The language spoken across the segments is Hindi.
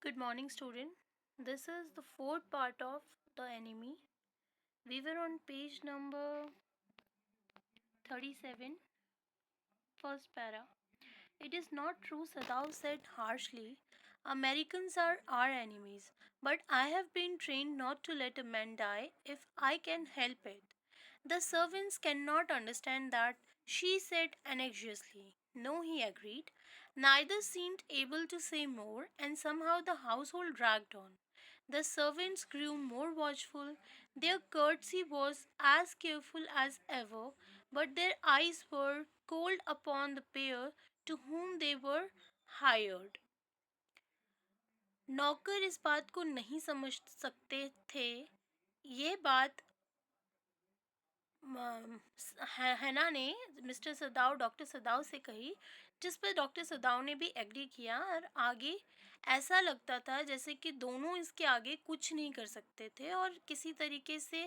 Good morning, student. This is the fourth part of The Enemy. We were on page number 37, first para. It is not true, Sadao said harshly. Americans are our enemies, but I have been trained not to let a man die if I can help it. The servants cannot understand that, she said anxiously. No, he agreed. Neither seemed able to say more, and somehow the household dragged on. The servants grew more watchful, their courtesy was as careful as ever, but their eyes were cold upon the pair to whom they were hired. नौकर इस बात को नहीं समझ सकते थे। ये बात हैना ने मिस्टर सदाव डॉक्टर सदाव से कही, जिस पर डॉक्टर सदाव ने भी एग्री किया और आगे ऐसा लगता था जैसे कि दोनों इसके आगे कुछ नहीं कर सकते थे और किसी तरीके से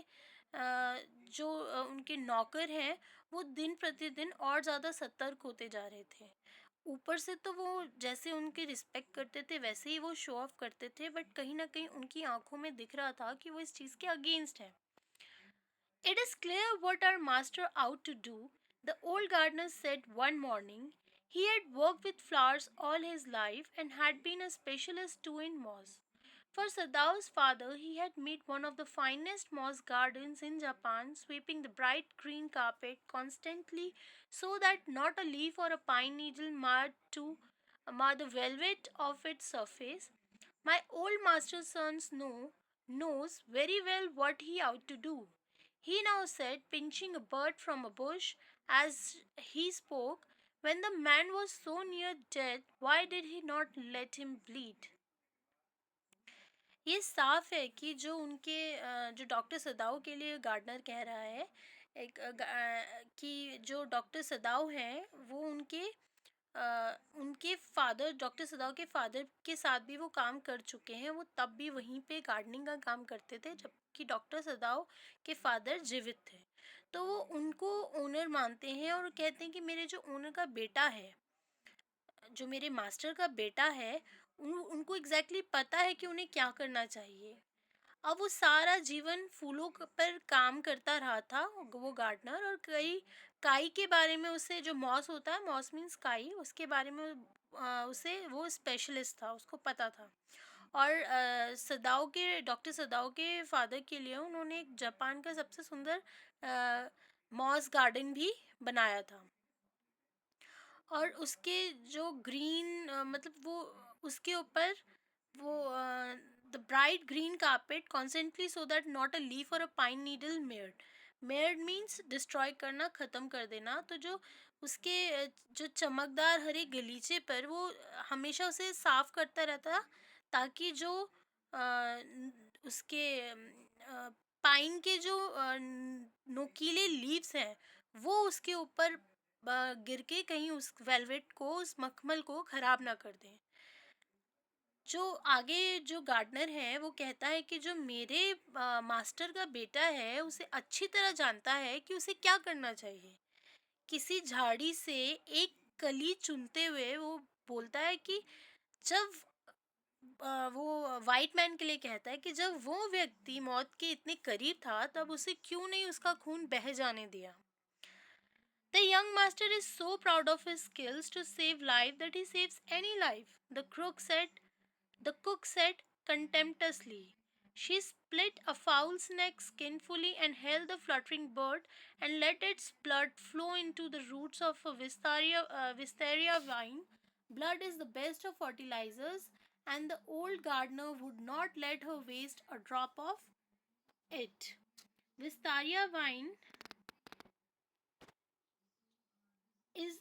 जो उनके नौकर हैं वो दिन प्रतिदिन और ज़्यादा सतर्क होते जा रहे थे। ऊपर से तो वो जैसे उनकी रिस्पेक्ट करते थे वैसे ही वो शो ऑफ करते थे, बट कहीं ना कहीं उनकी आंखों में दिख रहा था कि वो इस चीज़ के अगेंस्ट है। It is clear what our master ought to do, the old gardener said one morning. He had worked with flowers all his life and had been a specialist too in moss. For Sadao's father, he had made one of the finest moss gardens in Japan, sweeping the bright green carpet constantly so that not a leaf or a pine needle mar the velvet of its surface. My old master's sons knows very well what he ought to do, he now said, pinching a bird from a bush as he spoke. When the man was so near death, why did he not let him bleed? ये साफ है कि जो डॉक्टर सदाव के लिए गार्डनर कह रहा है कि जो डॉक्टर सदाव हैं वो उनके फादर डॉक्टर सदाव के फादर के साथ भी वो काम कर चुके हैं। वो तब भी वहीं पे गार्डनिंग का काम करते थे जबकि डॉक्टर सदाव के फादर जीवित थे। तो वो उनको ओनर मानते हैं और कहते हैं कि मेरे जो ओनर का बेटा है, जो मेरे मास्टर का बेटा है, उनको एग्जैक्टली पता है कि उन्हें क्या करना चाहिए। अब वो सारा जीवन फूलों पर काम करता रहा था वो गार्डनर, और कई काई के बारे में उसे, जो मॉस होता है, मॉस मीन्स काई, उसके बारे में उसे वो स्पेशलिस्ट था, उसको पता था। और सदाओ के डॉक्टर सदाओ के फादर के लिए उन्होंने एक जापान का सबसे सुंदर मॉस गार्डन भी बनाया था। और उसके जो ग्रीन मतलब वो उसके ऊपर वो the bright green carpet constantly so that not a leaf और अ पाइन नीडल मेयर्ड मीन्स डिस्ट्रॉय करना, ख़त्म कर देना। तो जो उसके जो चमकदार हरे गलीचे पर वो हमेशा उसे साफ करता रहता ताकि जो उसके पाइन के जो नोकीले लीव्स हैं वो उसके ऊपर गिर के कहीं उस वेलवेट को, उस मखमल को ख़राब ना कर दें। जो आगे जो गार्डनर है वो कहता है कि जो मेरे मास्टर का बेटा है उसे अच्छी तरह जानता है कि उसे क्या करना चाहिए। किसी झाड़ी से एक कली चुनते हुए वो बोलता है कि जब वो वाइट मैन के लिए कहता है कि जब वो व्यक्ति मौत के इतने करीब था तब उसे क्यों नहीं उसका खून बह जाने दिया। The young master is so proud of his skills to save life that he saves any life, the cook said contemptuously. She split a fowl's neck skinfully and held the fluttering bird and let its blood flow into the roots of a wisteria vine. Blood is the best of fertilizers, and the old gardener would not let her waste a drop of it. Wisteria vine is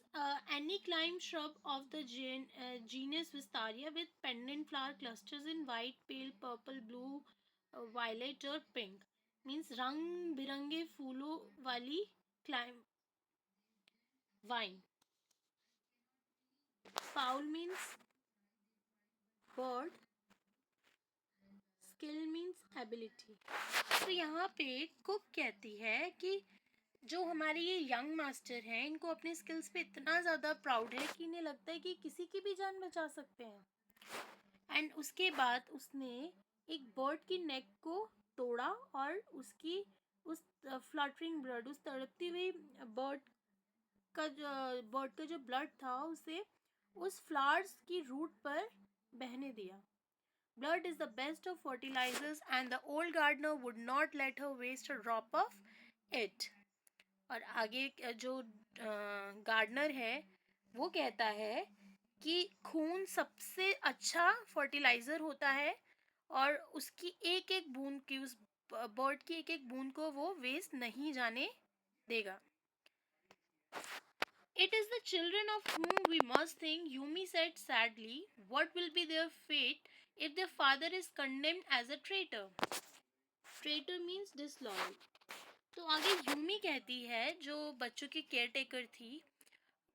any climb shrub of the genus Wisteria with pendant flower clusters in white, pale purple, blue, violet or pink. Means रंग बिरंगे फूलों वाली climb vine. Fowl means bird, skill means ability. तो यहाँ पे कुक कहती है कि जो हमारे ये यंग मास्टर हैं इनको अपने स्किल्स पे इतना ज़्यादा प्राउड है कि इन्हें लगता है कि किसी की भी जान बचा सकते हैं। एंड उसके बाद उसने एक बर्ड की नेक को तोड़ा और उसकी उस फ्लटरिंग ब्लड, उस तड़पती हुई बर्ड का जो ब्लड था उसे उस फ्लावर्स की रूट पर बहने दिया. Blood is the best of fertilizers and the old gardener would not let her waste a drop of it. और आगे जो गार्डनर है वो कहता है कि खून सबसे अच्छा फर्टिलाइजर होता है और उसकी एक एक बूंद की, उस बर्ड की एक एक बूंद को वो वेस्ट नहीं जाने देगा. It is the children of whom we must think, Yumi said sadly. What will be their fate if their father is condemned as a traitor? Traitor means disloyal. तो आगे यूमी कहती है, जो बच्चों की केयर टेकर थी,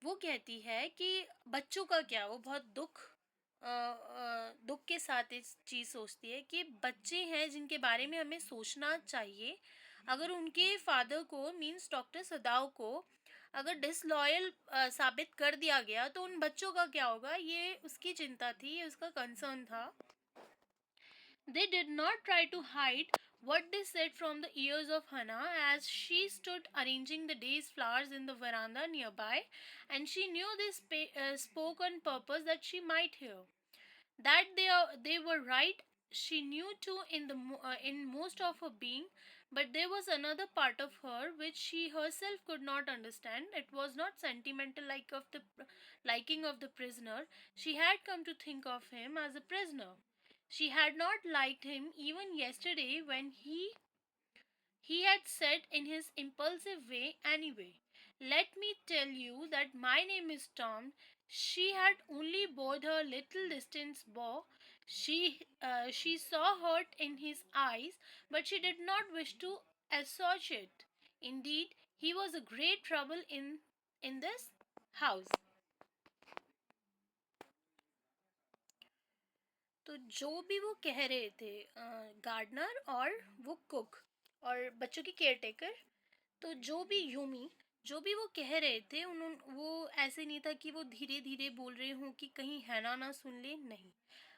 वो कहती है कि बच्चों का क्या, वो बहुत दुख के साथ इस चीज़ सोचती है कि बच्चे हैं जिनके बारे में हमें सोचना चाहिए. अगर उनके फादर को, मीन्स डॉक्टर सदाव को, अगर डिसलॉयल साबित कर दिया गया तो उन बच्चों का क्या होगा, ये उसकी चिंता थी, ये उसका कंसर्न था. They did not try to hide what they said from the ears of Hannah as she stood arranging the day's flowers in the veranda nearby, and she knew they spoke on purpose that she might hear. That they were right, she knew too in most of her being, but there was another part of her which she herself could not understand. It was not sentimental like of the liking of the prisoner. She had come to think of him as a prisoner. She had not liked him even yesterday when he had said in his impulsive way, anyway, let me tell you that my name is Tom. She had only bowed her little distance bow. She saw hurt in his eyes, but she did not wish to assuage it. Indeed, he was a great trouble in this house. तो जो भी वो कह रहे थे, गार्डनर और वो कुक और बच्चों की केयर टेकर, तो जो भी वो कह रहे थे, वो ऐसे नहीं था कि वो धीरे धीरे बोल रहे हों कि कहीं हैना ना सुन ले. नहीं,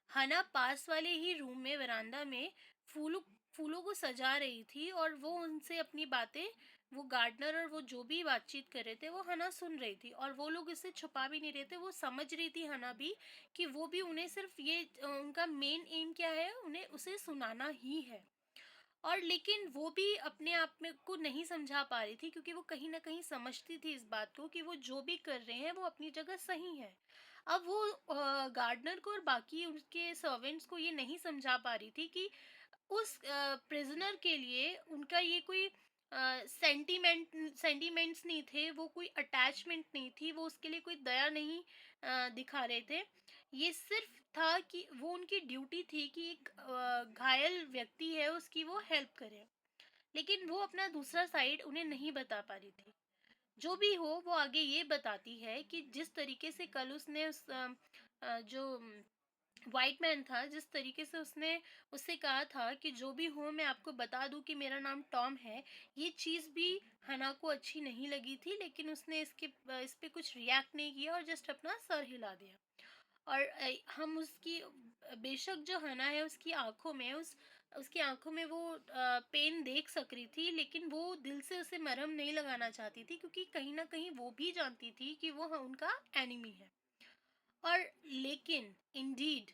हना पास वाले ही रूम में वरांदा में फूलों फूलों को सजा रही थी और वो उनसे अपनी बातें, वो गार्डनर और वो जो भी बातचीत कर रहे थे वो हना सुन रही थी और वो लोग इसे छुपा भी नहीं रहे थे. वो समझ रही थी हना भी कि वो भी उन्हें सिर्फ ये उनका मेन एम क्या है, उन्हें उसे सुनाना ही है. और लेकिन वो भी अपने आप में को नहीं समझा पा रही थी क्योंकि वो कहीं ना कहीं समझती थी इस बात को कि वो जो भी कर रहे हैं वो अपनी जगह सही है. अब वो गार्डनर को और बाकी उसके सर्वेंट्स को ये नहीं समझा पा रही थी कि उस प्रिजनर के लिए उनका ये कोई सेंटिमेंट्स नहीं थे, वो कोई अटैचमेंट नहीं थी, वो उसके लिए कोई दया नहीं दिखा रहे थे. ये सिर्फ था कि वो उनकी ड्यूटी थी कि एक घायल व्यक्ति है उसकी वो हेल्प करें. लेकिन वो अपना दूसरा साइड उन्हें नहीं बता पा रही थी. जो भी हो, वो आगे ये बताती है कि जिस तरीके से कल उसने उस जो वाइट मैन था, जिस तरीके से उसने उससे कहा था कि जो भी हो मैं आपको बता दूं कि मेरा नाम टॉम है, ये चीज़ भी हना को अच्छी नहीं लगी थी. लेकिन उसने इस पे कुछ रिएक्ट नहीं किया और जस्ट अपना सर हिला दिया. और हम उसकी बेशक जो हना है उसकी आंखों में उसकी आंखों में वो पेन देख सक रही थी, लेकिन वो दिल से उसे मरहम नहीं लगाना चाहती थी क्योंकि कहीं ना कहीं वो भी जानती थी कि वो उनका एनिमी है. और लेकिन इंडीड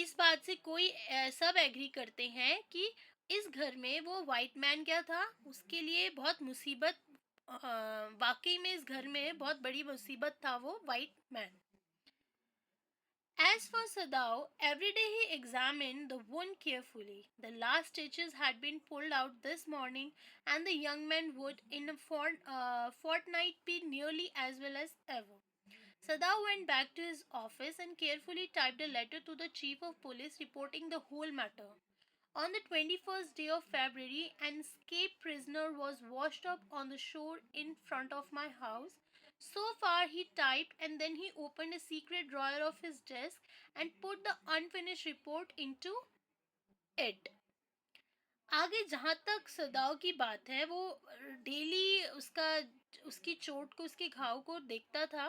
इस बात से कोई सब एग्री करते हैं कि इस घर में वो वाइट मैन क्या था, उसके लिए बहुत मुसीबत, वाकई में इस घर में बहुत बड़ी मुसीबत था वो white man. As for Sadao, every day he examined the wound carefully. The last stitches had been pulled out this morning, and the young man would, in a fortnight, be nearly as well as ever. Sadao went back to his office and carefully typed a letter to the chief of police reporting the whole matter. On the 21st day of February, an escaped prisoner was washed up on the shore in front of my house. So far, he typed, and then he opened a secret drawer of his desk and put the unfinished report into it. आगे जहाँ तक सदाव की बात है, वो डेली उसकी चोट को, उसके घाव को देखता था,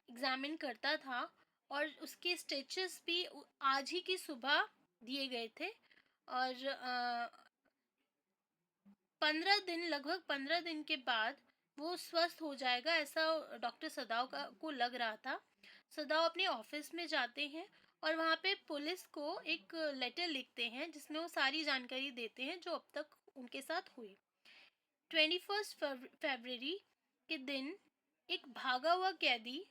एग्जामिन करता था और उसके स्टिचेस भी आज ही की सुबह दिए गए थे। और 15 दिन, लगभग 15 दिन के बाद वो स्वस्थ हो जाएगा, ऐसा डॉक्टर सदाव का को लग रहा था। सदाव अपने ऑफिस में जाते हैं और वहाँ पे पुलिस को एक लेटर लिखते हैं जिसमें वो सारी जानकारी देते हैं जो अब तक उनके साथ हुई। 21 फरवरी के दिन एक भागा हुआ कैदी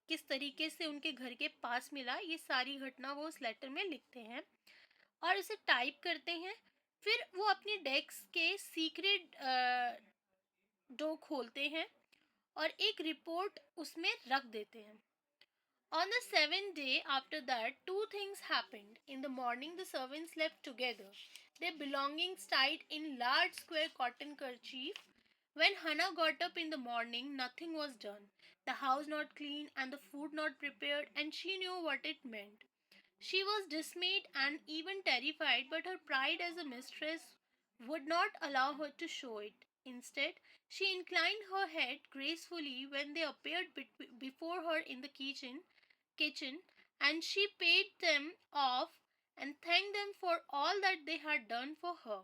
किस तरीके से उनके घर के पास मिला, ये सारी घटना वो उस लेटर में लिखते हैं और इसे टाइप करते हैं। फिर वो अपनी डेस्क के सीक्रेट डोर खोलते हैं और एक रिपोर्ट उसमें रख देते हैं। On the seventh day after that, two things happened. In the morning, the servants slept together, their belongings tied in large square cotton kerchief. When Hannah got up in the morning, nothing was done, the house not clean and the food not prepared, and she knew what it meant. She was dismayed and even terrified, but her pride as a mistress would not allow her to show it. Instead, she inclined her head gracefully when they appeared before her in the kitchen, and she paid them off and thanked them for all that they had done for her.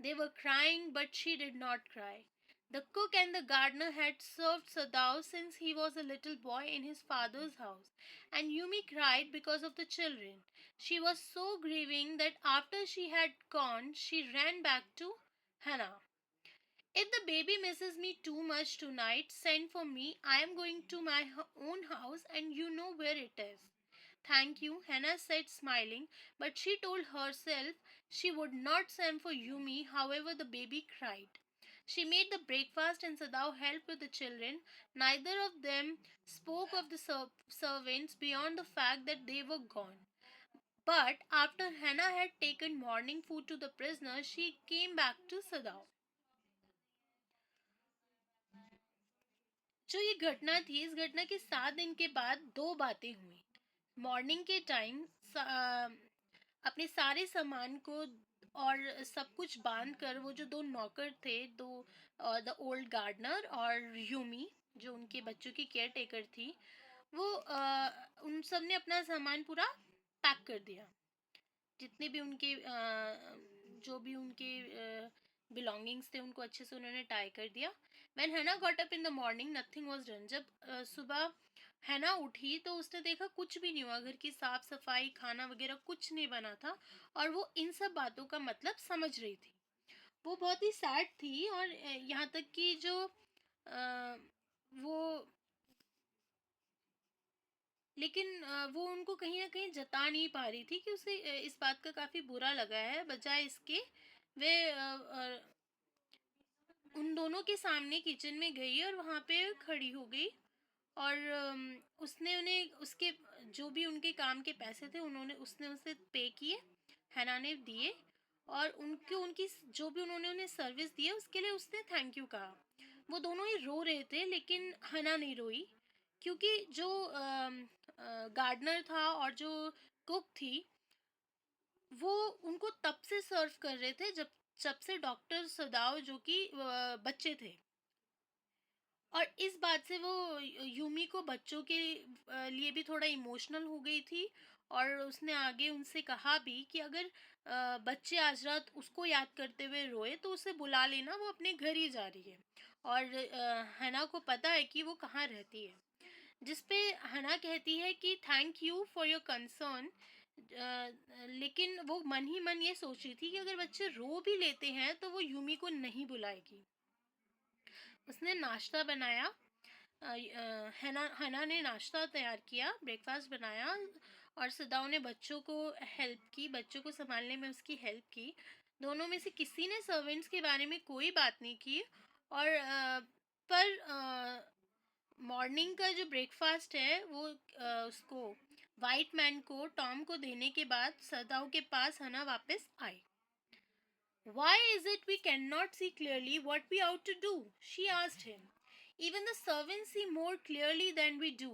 They were crying, but she did not cry. The cook and the gardener had served Sadao since he was a little boy in his father's house, and Yumi cried because of the children. She was so grieving that after she had gone, she ran back to Hannah. If the baby misses me too much tonight, send for me. I am going to my own house and you know where it is. Thank you, Hannah said, smiling, but she told herself she would not send for Yumi, however, the baby cried. She made the breakfast and Sadao helped with the children. Neither of them spoke of the servants beyond the fact that they were gone. But after Hannah had taken morning food to the prisoner, she came back to Sadao. जो ये घटना थी, इस घटना के 7 दिन के बाद दो बातें हुई। मॉर्निंग के टाइम अपने सारे सामान को और सब कुछ बांध कर वो जो दो नौकर थे, दो द ओल्ड गार्डनर और यूमी जो उनके बच्चों की केयर टेकर थी, वो उन सब ने अपना सामान पूरा पैक कर दिया। जितने भी उनके जो भी उनके बिलोंगिंग्स थे उनको अच्छे से उन्होंने टाई कर दिया। व्हेन हैना got up in the morning nothing was done. जब सुबह हैना उठी तो उसने देखा कुछ भी नहीं हुआ, घर की साफ सफाई, खाना वगैरह कुछ नहीं बना था और वो इन सब बातों का मतलब समझ रही थी। वो बहुत ही सैड थी और यहाँ तक कि जो वो लेकिन वो उनको कहीं न कहीं जता नहीं पा रही थी कि उसे इस बात का काफ़ी बुरा लगा है, बजाय इसके वे उन दोनों के सामने किचन में गई और वहाँ पे खड़ी हो गई और उसने उन्हें उसके जो भी उनके काम के पैसे थे उन्होंने उसने उसे पे किए, हैना ने दिए और उनके उनकी जो भी उन्होंने उन्हें सर्विस दी है उसके लिए उसने थैंक यू कहा। वो दोनों ही रो रहे थे लेकिन हैना नहीं रोई क्योंकि जो गार्डनर था और जो कुक थी वो उनको तब से सर्व कर रहे थे जब जब से डॉक्टर सदाव जो कि बच्चे थे। और इस बात से वो यूमी को बच्चों के लिए भी थोड़ा इमोशनल हो गई थी और उसने आगे उनसे कहा भी कि अगर बच्चे आज रात उसको याद करते हुए रोए तो उसे बुला लेना, वो अपने घर ही जा रही है और हना को पता है कि वो कहाँ रहती है। जिस पे हना कहती है कि thank you for your concern. लेकिन वो मन ही मन ये सोच रही थी कि अगर बच्चे रो भी लेते हैं तो वो यूमी को नहीं बुलाएगी। उसने नाश्ता बनाया, हना हना ने नाश्ता तैयार किया, ब्रेकफास्ट बनाया और सदाओ ने बच्चों को हेल्प की, बच्चों को संभालने में उसकी हेल्प की। दोनों में से किसी ने सर्वेंट्स के बारे में कोई बात नहीं की और पर मॉर्निंग का जो ब्रेकफास्ट है वो उसको वाइट मैन को टॉम को देने के बाद सदाओ के पास हना वापस आई। Why is it we cannot see clearly what we ought to do? She asked him. Even the servants see more clearly than we do.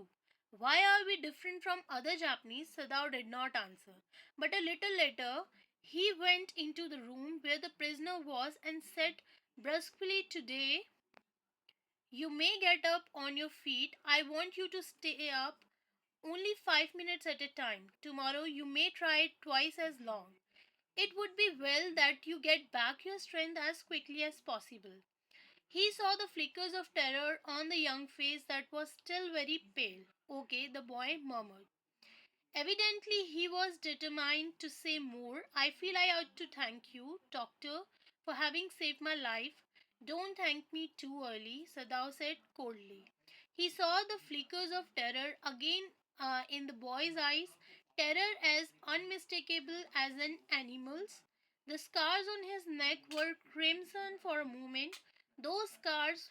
Why are we different from other Japanese? Sadao did not answer. But a little later, he went into the room where the prisoner was and said brusquely, today you may get up on your feet. I want you to stay up only 5 minutes at a time. Tomorrow you may try it twice as long. It would be well that you get back your strength as quickly as possible. He saw the flickers of terror on the young face that was still very pale. Okay, the boy murmured. Evidently, he was determined to say more. I feel I ought to thank you, doctor, for having saved my life. Don't thank me too early, Sadao said coldly. He saw the flickers of terror again in the boy's eyes, terror as unmistakable as an animal's. The scars on his neck were crimson for a moment. Those scars,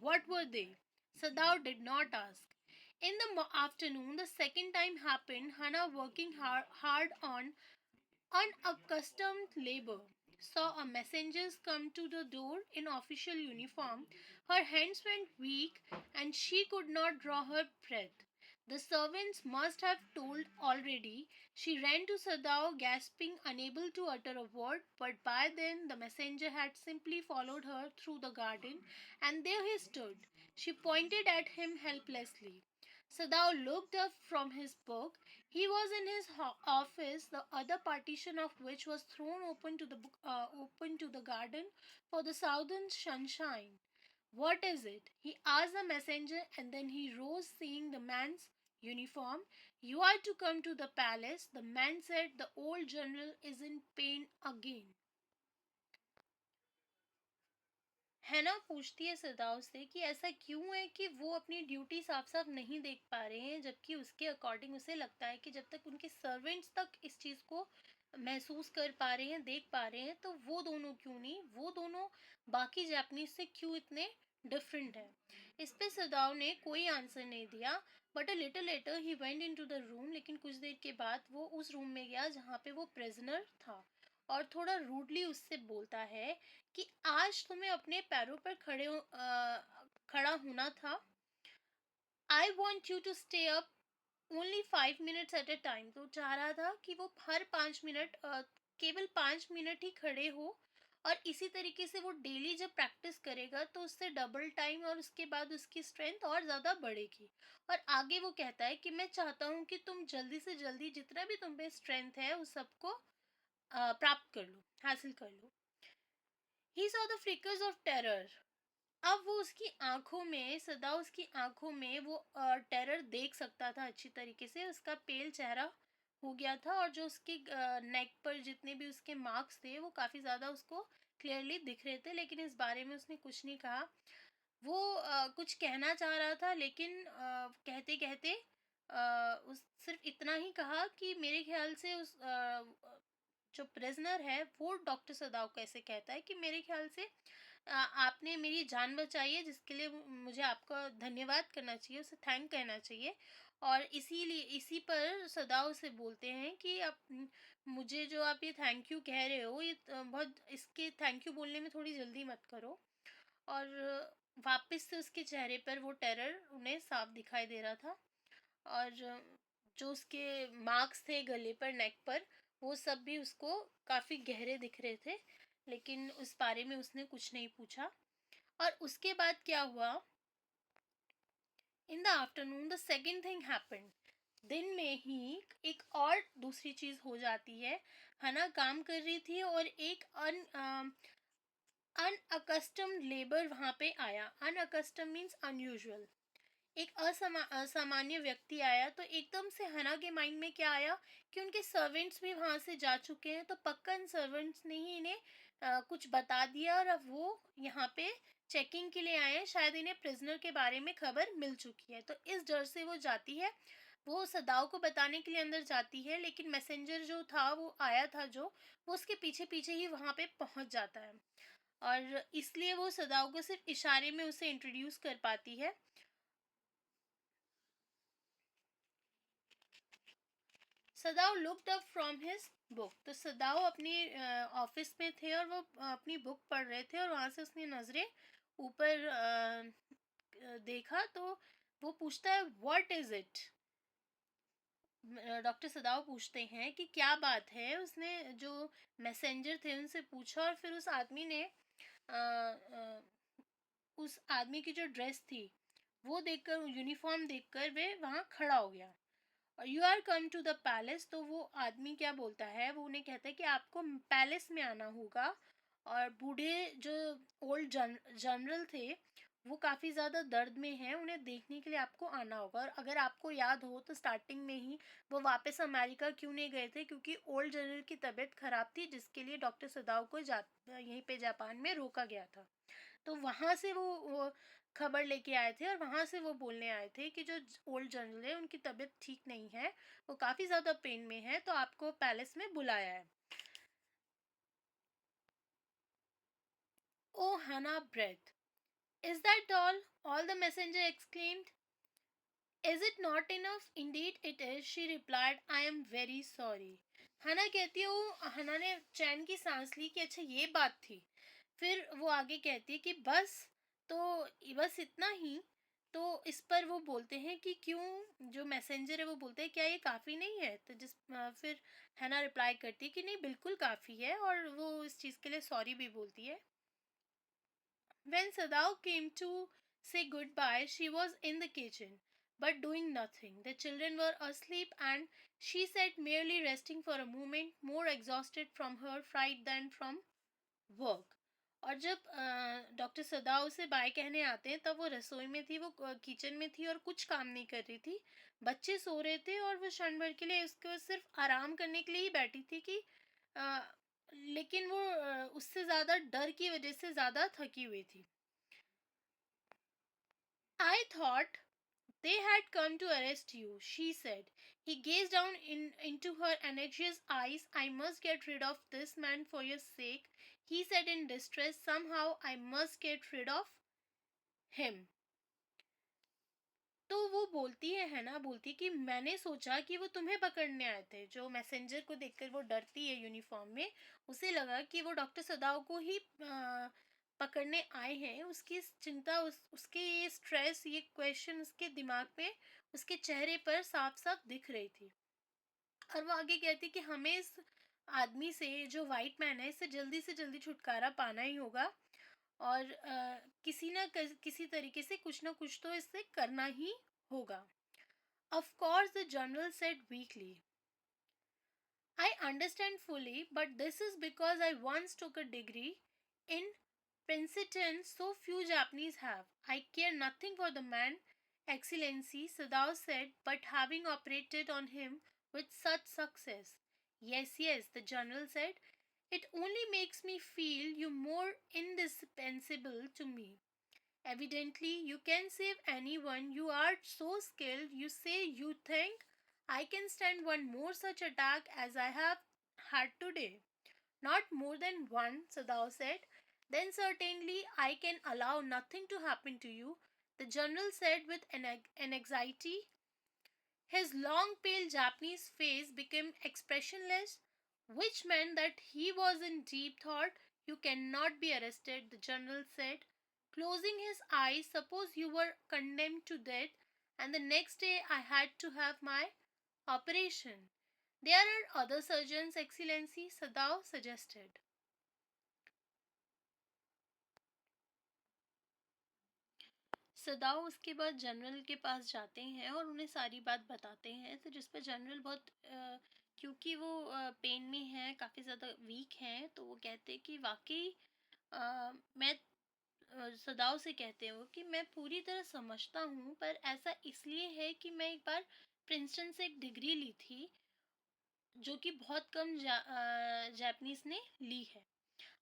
what were they? Sadao did not ask. In the afternoon, the second time happened, Hannah working hard on unaccustomed labor. Saw a messenger come to the door in official uniform. Her hands went weak and she could not draw her breath. The servants must have told already. She ran to Sadao, gasping, unable to utter a word, but by then the messenger had simply followed her through the garden, and there he stood. She pointed at him helplessly. Sadao looked up from his book. He was in his office, the other partition of which was thrown open to the garden for the southern sunshine. What is it? He asked the messenger, and then he rose, seeing the man's uniform. You are to come to the palace. The man said the old general is in pain again. हैना पूछती है सदाव से कि ऐसा क्यों है कि वो अपनी ड्यूटी साफ साफ नहीं देख पा रहे हैं, जबकि उसके अकॉर्डिंग उसे लगता है कि जब तक उनके सर्वेंट्स तक इस चीज़ को महसूस कर पा रहे हैं, देख पा रहे हैं, तो वो दोनों क्यों नहीं, वो दोनों बाकी जापानीज से क्यों इतने डिफरेंट है। इस पे सदाव ने कोई आंसर नहीं दिया। But a little letter he went into the room, लेकिन कुछ देर के बाद वो उस रूम में गया जहाँ पे वो प्रिजनर था, और थोड़ा रूडली उससे बोलता है कि आज तुम्हें अपने पैरों पर खड़ा होना था। I want you to stay up only 5 minutes at a time. तो चाह रहा था कि वो हर 5 मिनट, केवल 5 मिनट ही खड़े हो, और इसी तरीके से वो डेली जब प्रैक्टिस करेगा तो उससे डबल टाइम और उसके बाद उसकी स्ट्रेंथ और ज़्यादा बढ़ेगी। और आगे वो कहता है कि मैं चाहता हूँ कि तुम जल्दी से जल्दी जितना भी तुम पे स्ट्रेंथ है उस सबको प्राप्त कर लो, हासिल कर लो। He saw the flickers of terror. अब वो उसकी आंखों में, सदा उसकी आंखों में वो टेरर देख सकता था अच्छी तरीके से। उसका पेल चेहरा हो गया था, और जो उसके नेक पर जितने भी उसके मार्क्स थे वो काफ़ी ज़्यादा उसको क्लियरली दिख रहे थे, लेकिन इस बारे में उसने कुछ नहीं कहा। वो कुछ कहना चाह रहा था, लेकिन कहते कहते उस सिर्फ इतना ही कहा कि मेरे ख्याल से उस जो प्रिजनर है वो डॉक्टर सदाव कैसे कहता है कि मेरे ख्याल से आपने मेरी जान बचाई है, जिसके लिए मुझे आपका धन्यवाद करना चाहिए, उसे थैंक कहना चाहिए। और इसीलिए इसी पर सदाव से बोलते हैं कि आप मुझे जो आप ये थैंक यू कह रहे हो, ये बहुत, इसके थैंक यू बोलने में थोड़ी जल्दी मत करो। और वापस से उसके चेहरे पर वो टेरर उन्हें साफ दिखाई दे रहा था, और जो उसके मार्क्स थे गले पर, नेक पर, वो सब भी उसको काफ़ी गहरे दिख रहे थे, लेकिन उस बारे में उसने कुछ नहीं पूछा। और उसके बाद क्या हुआ, in the afternoon the second thing happened. दिन में ही एक और दूसरी चीज़ हो जाती है। हना काम कर रही थी और एक अनअकस्टम्ड लेबर वहाँ पे आया। अनअकस्टम मीन्स अनयूजुअल। एक असामान्य व्यक्ति आया, तो एकदम से हना के माइंड में क्या आया कि उनके सर्वेंट्स भी वहाँ से जा चुके हैं, तो पक्का इन सर्वेंट्स ने ही इन्हें कुछ बता दिया, और अब वो यहाँ पे चेकिंग के लिए आए हैं, शायद इन्हें प्रिजनर के बारे में खबर मिल चुकी है। तो इस डर से वो जाती है, वो सदाव को बताने के लिए अंदर जाती है, लेकिन मैसेंजर जो था वो आया था, जो वो उसके पीछे पीछे ही वहाँ पे पहुँच जाता है, और इसलिए वो सदाव को सिर्फ इशारे में उसे इंट्रोड्यूस कर पाती है। सदाव looked up from his book. तो सदाव अपनी ऑफिस में थे और वो अपनी बुक पढ़ रहे थे, और वहाँ से उसने नज़रें ऊपर देखा, तो वो पूछता है व्हाट इज़ इट। डॉक्टर सदाव पूछते हैं कि क्या बात है। उसने जो मैसेंजर थे उनसे पूछा, और फिर उस आदमी ने उस आदमी की जो ड्रेस थी वो देखकर, यूनिफ़ॉर्म देखकर वे वहाँ खड़ा हो गया। You are come to the palace, तो वो आदमी क्या बोलता है, वो उन्हें कहता है कि आपको पैलेस में आना होगा। और बूढ़े जो ओल्ड जनरल थे, वो काफ़ी ज़्यादा दर्द में हैं, उन्हें देखने के लिए आपको आना होगा। और अगर आपको याद हो तो स्टार्टिंग में ही वो वापस अमेरिका क्यों नहीं गए थे, क्योंकि ओल्ड जनरल की तबीयत ख़राब थी, जिसके लिए डॉक्टर सदाव को यहीं पे जापान में रोका गया था। तो वहाँ से वो खबर लेके आए थे, और वहाँ से वो बोलने आए थे कि जो ओल्ड जनरल है उनकी तबीयत ठीक नहीं है, वो काफ़ी ज़्यादा पेन में है, तो आपको पैलेस में बुलाया है। Oh Hannah breath, is that all the messenger exclaimed. Is it not enough, indeed it is, she replied, I am very sorry. Hannah कहती है, वो हना ने चैन की सांस ली कि अच्छा ये बात थी। फिर वो आगे कहती है कि बस, तो बस इतना ही। तो इस पर वो बोलते हैं कि क्यों, जो मैसेंजर है वो बोलते हैं क्या ये काफ़ी नहीं है, तो फिर हैना रिप्लाई करती है कि नहीं बिल्कुल काफ़ी है, और वो इस चीज़ के लिए सॉरी भी बोलती है। When Sadao came to say goodbye, she was in the kitchen, but doing nothing. The children were asleep, and she sat merely resting for a moment, more exhausted from her fright than from work. और जब डॉक्टर सदा उसे बाय कहने आते हैं, तब वो रसोई में थी, वो किचन में थी और कुछ काम नहीं कर रही थी। बच्चे सो रहे थे, और वो क्षण भर के लिए उसको सिर्फ आराम करने के लिए ही बैठी थी कि अ, लेकिन वो उससे ज़्यादा डर की वजह से ज़्यादा थकी हुई थी। I thought they had come to arrest you, she said. He gazed down into her anxious eyes. I must get rid of this man for your sake, he said in distress. Somehow I must get rid of him. तो वो बोलती है ना, बोलती है कि मैंने सोचा कि वो तुम्हें पकड़ने आए थे। जो मैसेंजर को देखकर वो डरती है यूनिफॉर्म में, उसे लगा कि वो डॉक्टर सदाव को ही पकड़ने आए हैं। उसकी चिंता, उसके ये स्ट्रेस, ये क्वेश्चन उसके दिमाग में, उसके चेहरे पर साफ साफ दिख रही थी। और वो आगे कहती कि हमें इस आदमी से, जो वाइट मैन है, इससे जल्दी से जल्दी छुटकारा पाना ही होगा। और किसी तरीके से कुछ ना कुछ तो इससे करना ही होगा। Of course, the general said weakly. I understand fully, but this is because I once took a degree in Princeton so few Japanese have. I care nothing for the man, Excellency, Sadao said, but having operated on him with such success. Yes, yes, the general said, it only makes me feel you more indispensable to me. Evidently, you can save anyone. You are so skilled. You say you think I can stand one more such attack as I have had today. Not more than one, Sadao said. Then certainly I can allow nothing to happen to you, the general said with an anxiety. His long pale Japanese face became expressionless, which meant that he was in deep thought. You cannot be arrested, the general said, closing his eyes. Suppose you were condemned to death, and the next day I had to have my operation. There are other surgeons, Excellency, Sadao suggested. सदाओ उसके बाद जनरल के पास जाते हैं और उन्हें सारी बात बताते हैं, तो जिस पर जनरल बहुत क्योंकि वो पेन में हैं, काफ़ी ज़्यादा वीक हैं, तो वो कहते हैं कि वाकई मैं सदाओ से कहते हैं वो कि मैं पूरी तरह समझता हूँ, पर ऐसा इसलिए है कि मैं एक बार प्रिंसटन से एक डिग्री ली थी, जो कि बहुत कम जापानीज़ ने ली है।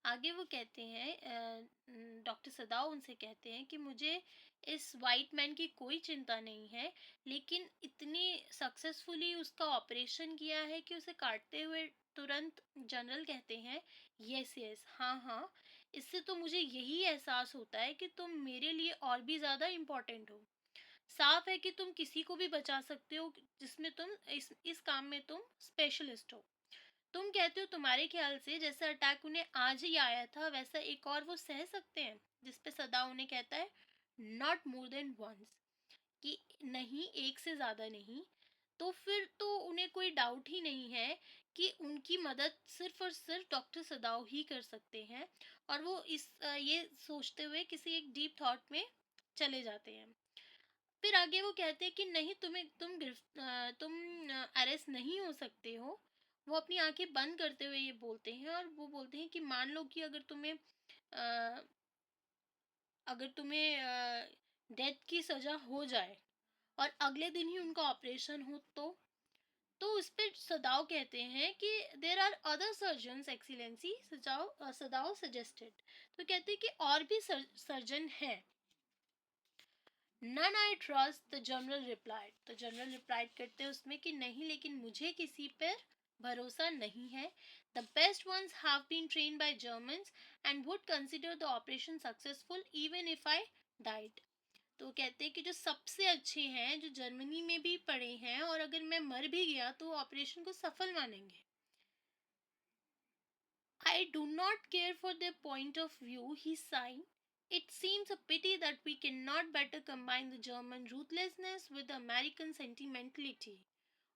आगे वो कहते हैं, डॉक्टर सदाओ उनसे कहते हैं कि मुझे इस वाइट मैन की कोई चिंता नहीं है, लेकिन इतनी सक्सेसफुली उसका ऑपरेशन किया है कि उसे काटते हुए तुरंत जनरल कहते हैं, यस यस, हाँ हाँ, इससे तो मुझे यही एहसास होता है कि तुम मेरे लिए और भी ज़्यादा इम्पोर्टेंट हो। साफ है कि तुम किसी को भी बचा सकते हो, जिसमें तुम इस काम में तुम स्पेशलिस्ट हो। तुम कहते हो तुम्हारे ख्याल से जैसा अटैक उन्हें आज ही आया था, वैसा एक और वो सह सकते हैं, जिस पे सदा उन्हें कहता है, नॉट मोर देन वंस, कि नहीं, एक से ज़्यादा नहीं। तो फिर तो उन्हें कोई डाउट ही नहीं है कि उनकी मदद सिर्फ और सिर्फ डॉक्टर सदाओ ही कर सकते हैं। और वो ये सोचते हुए किसी एक डीप थॉट में चले जाते हैं। फिर आगे वो कहते हैं कि नहीं, तुम अरेस्ट नहीं हो सकते हो। वो अपनी आंखें बंद करते हुए ये बोलते हैं, और वो बोलते हैं कि मान लो कि अ, अगर तुम्हें डेथ की सजा हो जाए और अगले दिन ही उनका ऑपरेशन हो, तो उस पे सदाव कहते हैं कि there are other surgeons excellency, Sadao suggested. तो कहते हैं कि और भी सर्जन हैं। None I trust, the general replied. तो जनरल रिप्लाइड करते हैं उसमें कि नहीं, लेकिन मुझे किसी पर भरोसा नहीं है। The best ones have been trained by Germans and would consider the operation successful even if I died। तो कहते हैं कि जो सबसे अच्छे हैं, जो जर्मनी में भी पढ़े हैं, और अगर मैं मर भी गया तो ऑपरेशन को सफल मानेंगे। I do not care for their point of view, he sighed. It seems a pity that we cannot better combine the German ruthlessness with the American sentimentality।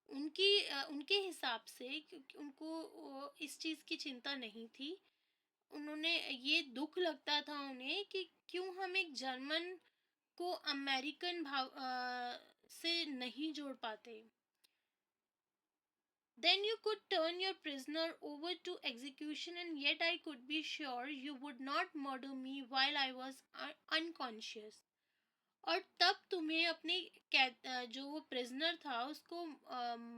उनके हिसाब से, क्योंकि उनको इस चीज़ की चिंता नहीं थी, उन्होंने ये दुख लगता था उन्हें कि क्यों हम एक जर्मन को अमेरिकन से नहीं जोड़ पाते। Then you could turn your prisoner over to execution, and yet I could be sure you would not murder me while I was unconscious। और तब तुम्हें अपने जो वो प्रिजनर था उसको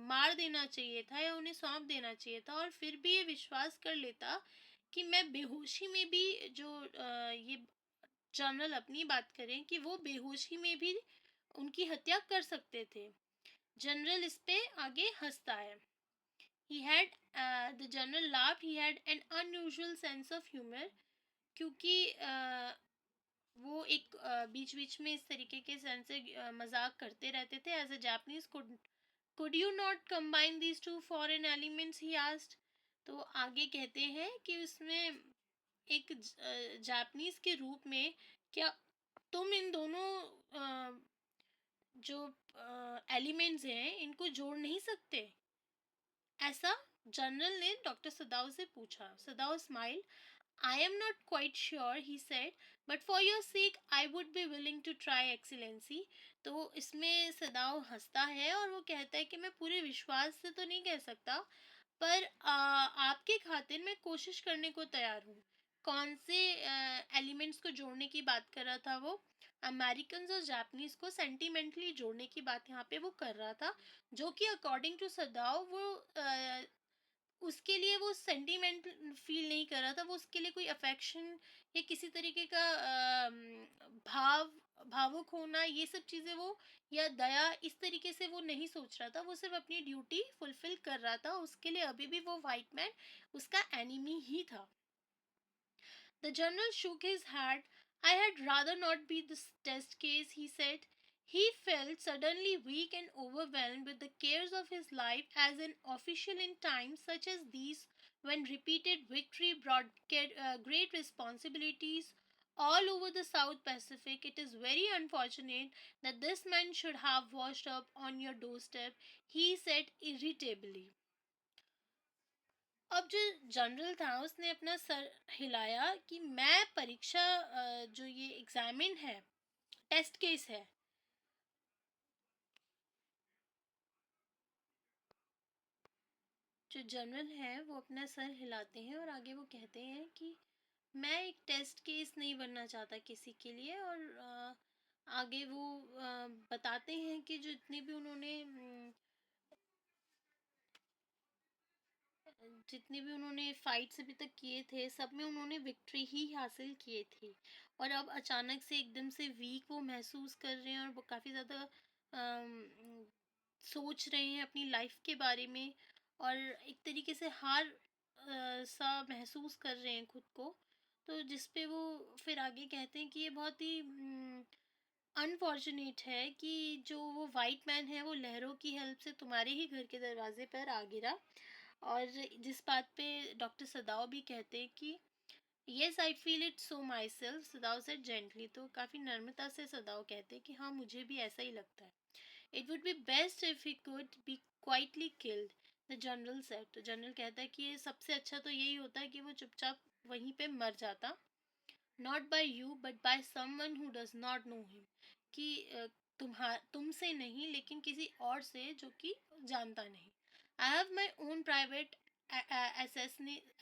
मार देना चाहिए था, या उन्हें सौंप देना चाहिए था, और फिर भी ये विश्वास कर लेता कि मैं बेहोशी में भी, ये जनरल अपनी बात करें, कि वो बेहोशी में भी उनकी हत्या कर सकते थे। जनरल इस पे आगे हंसता है। He had the general laughed. He had an unusual sense of humor, क्योंकि वो एक बीच बीच में इस तरीके के सेंस से मजाक करते रहते थे। As a Japanese, could you not combine these two foreign elements, he asked। तो आगे कहते हैं कि उसमें एक जापानीज के रूप में क्या तुम इन दोनों जो एलिमेंट्स हैं इनको जोड़ नहीं सकते, ऐसा जनरल ने डॉक्टर सदाव से पूछा। सदाव smile. I am not quite sure, he said, but for your sake I would be willing to try, excellency। तो इसमें सदाव हंसता है और वो कहता है कि मैं पूरे विश्वास से तो नहीं कह सकता, पर आपके खातिर मैं कोशिश करने को तैयार हूँ। कौन से एलिमेंट्स को जोड़ने की बात कर रहा था वो? अमेरिकन और जापानीज को सेंटिमेंटली जोड़ने की बात यहाँ पे वो कर रहा था, जो कि अकॉर्डिंग टू सदाव वो उसके लिए वो सेंटिमेंट फील नहीं कर रहा था। वो उसके लिए कोई अफेक्शन या किसी तरीके का भावुक होना, ये सब चीज़ें वो, या दया, इस तरीके से वो नहीं सोच रहा था। वो सिर्फ अपनी ड्यूटी फुलफिल कर रहा था। उसके लिए अभी भी वो वाइट मैन उसका एनिमी ही था। The general shook his head. I had rather not be this test case, he said. He felt suddenly weak and overwhelmed with the cares of his life as an official in times such as these, when repeated victory brought great responsibilities all over the South Pacific. It is very unfortunate that this man should have washed up on your doorstep, he said irritably। अब जो जनरल था उसने अपना सर हिलाया कि मैं परीक्षा, जो ये एग्जामिन है, टेस्ट केस है। जो जनरल है वो अपना सर हिलाते हैं और आगे वो कहते हैं कि मैं एक टेस्ट केस नहीं बनना चाहता किसी के लिए। और आगे वो बताते हैं कि जितने भी उन्होंने फाइट्स अभी तक किए थे, सब में उन्होंने विक्ट्री ही हासिल किए थी। और अब अचानक से एकदम से वीक वो महसूस कर रहे हैं, और वो काफ़ी ज़्यादा सोच रहे हैं अपनी लाइफ के बारे में, और एक तरीके से हार सा महसूस कर रहे हैं खुद को। तो जिस पे वो फिर आगे कहते हैं कि ये बहुत ही अनफॉर्चुनेट है कि जो वो वाइट मैन है वो लहरों की हेल्प से तुम्हारे ही घर के दरवाजे पर आ गिरा। और जिस बात पे डॉक्टर सदाव भी कहते हैं कि yes I feel it so my self, सदाव said gently. तो काफ़ी नम्रता से सदाव कहते हैं कि हाँ, मुझे भी ऐसा ही लगता है। It would be best if he could be quietly killed, the general said. तो जनरल कहता है कि ये सबसे अच्छा तो यही होता है कि वो चुपचाप वहीं पे मर जाता। Not by you but by someone who does not know him. कि तुमसे नहीं, लेकिन किसी और से जो कि जानता नहीं। I have my own private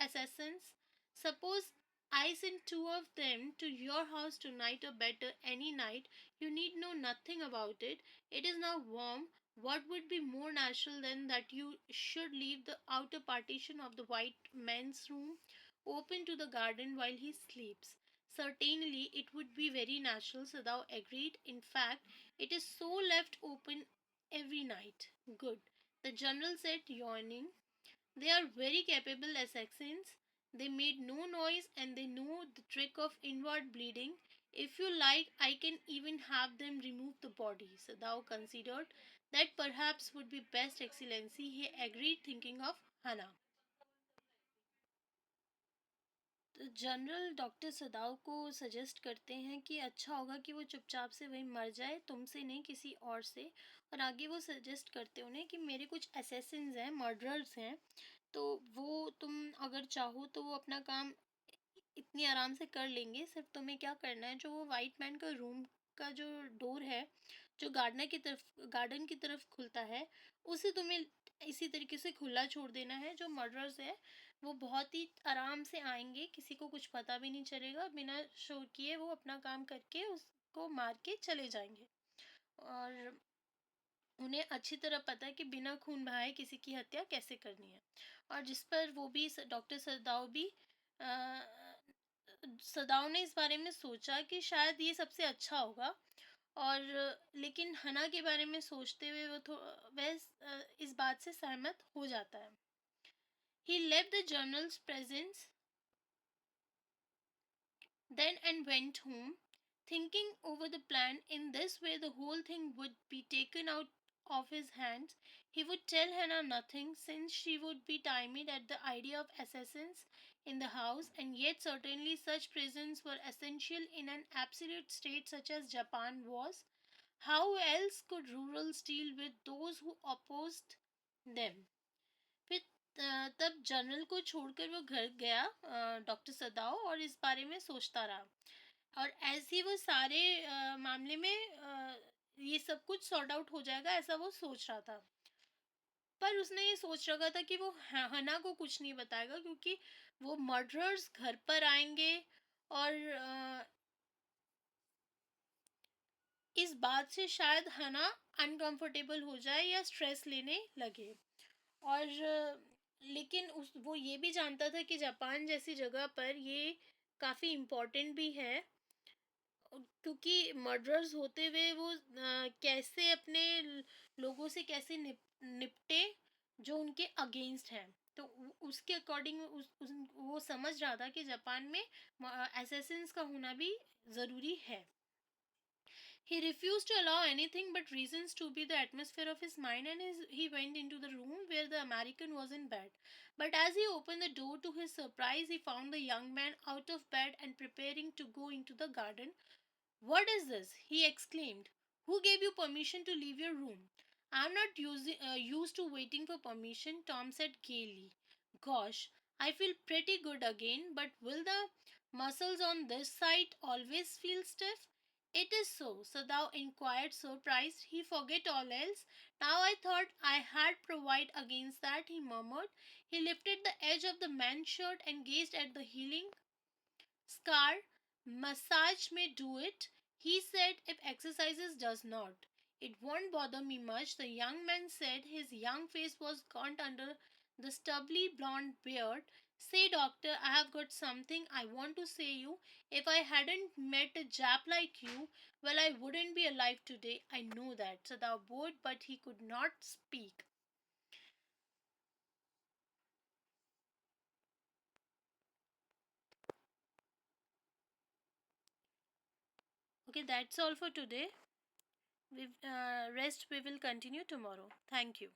assassins. Suppose I send two of them to your house tonight, or better any night. You need know nothing about it. It is now warm. What would be more natural than that you should leave the outer partition of the white man's room open to the garden while he sleeps? Certainly, it would be very natural, Sadao agreed. In fact, it is so left open every night. Good, the general said, yawning. They are very capable assassins. They made no noise and they know the trick of inward bleeding. If you like, I can even have them remove the body. Sadao considered. That perhaps would be best, Excellency. He agreed, thinking of Hannah. तो जनरल डॉक्टर सदाव को सजेस्ट करते हैं कि अच्छा होगा कि वो चुपचाप से वहीं मर जाए, तुमसे नहीं किसी और से। और आगे वो सजेस्ट करते उन्हें कि मेरे कुछ असैसिन्स हैं, मर्डरर्स हैं, तो वो तुम अगर चाहो तो वो अपना काम इतनी आराम से कर लेंगे। सिर्फ तुम्हें क्या करना है, जो वो वाइट मैन का रूम का जो डोर है, जो गार्डन की तरफ खुलता है, उसे तुम्हें इसी तरीके से खुला छोड़ देना है। जो मर्डरर्स है वो बहुत ही आराम से आएंगे, किसी को कुछ पता भी नहीं चलेगा, बिना शोर किए वो अपना काम करके उसको मार के चले जाएंगे। और उन्हें अच्छी तरह पता है कि बिना खून बहाए किसी की हत्या कैसे करनी है। और जिस पर वो भी डॉक्टर सदाव भी सदाव ने इस बारे में सोचा कि शायद ये सबसे अच्छा होगा। और लेकिन हना के बारे में सोचते हुए वह इस बात से सहमत हो जाता है। He left the journal's presence then and went home, thinking over the plan. In this way, the whole thing would be taken out of his hands. He would tell Hannah nothing, since she would be timid at the idea of assassins in the house, and yet certainly such presents were essential in an absolute state such as Japan was. How else could rurals deal with those who opposed them? फिर तब जनरल को छोड़कर वो घर गया, डॉक्टर सदाओ, और इस बारे में सोचता रहा। और ऐसे ही वो सारे मामले में ये सब कुछ सॉर्ट आउट हो जाएगा, ऐसा वो सोच रहा था। पर उसने ये सोच रखा था कि वो हना को कुछ नहीं बताएगा, क्योंकि वो मर्डरर्स घर पर आएंगे और इस बात से शायद हना अनकंफर्टेबल हो जाए या स्ट्रेस लेने लगे। और लेकिन वो ये भी जानता था कि जापान जैसी जगह पर ये काफ़ी इम्पोर्टेंट भी है, क्योंकि मर्डरर्स होते हुए वो कैसे अपने लोगों से कैसे निपटे जो उनके अगेंस्ट हैं। तो उसके अकॉर्डिंग वो समझ रहा था कि जापान में असैसिन्स का होना भी ज़रूरी है। He refused to allow anything but reasons to be the atmosphere of his mind, and he went into the room where the American was in bed. But as he opened the door, to his surprise, he found the young man out of bed and preparing to go into the garden. "What is this?" he exclaimed. "Who gave you permission to leave your room?" "I'm not used to waiting for permission," Tom said gaily. "Gosh, I feel pretty good again, but will the muscles on this side always feel stiff?" "It is so," Sadao inquired, surprised. "He forget all else. Now I thought I had provided against that," he murmured. He lifted the edge of the man's shirt and gazed at the healing scar. "Massage may do it," he said, "if exercises does not." "It won't bother me much," the young man said. His young face was gaunt under the stubbly blond beard. "Say, doctor, I have got something I want to say you. If I hadn't met a Jap like you, well, I wouldn't be alive today. I know that." Sadao bowed, but he could not speak. Okay, that's all for today. Rest we will continue tomorrow. Thank you.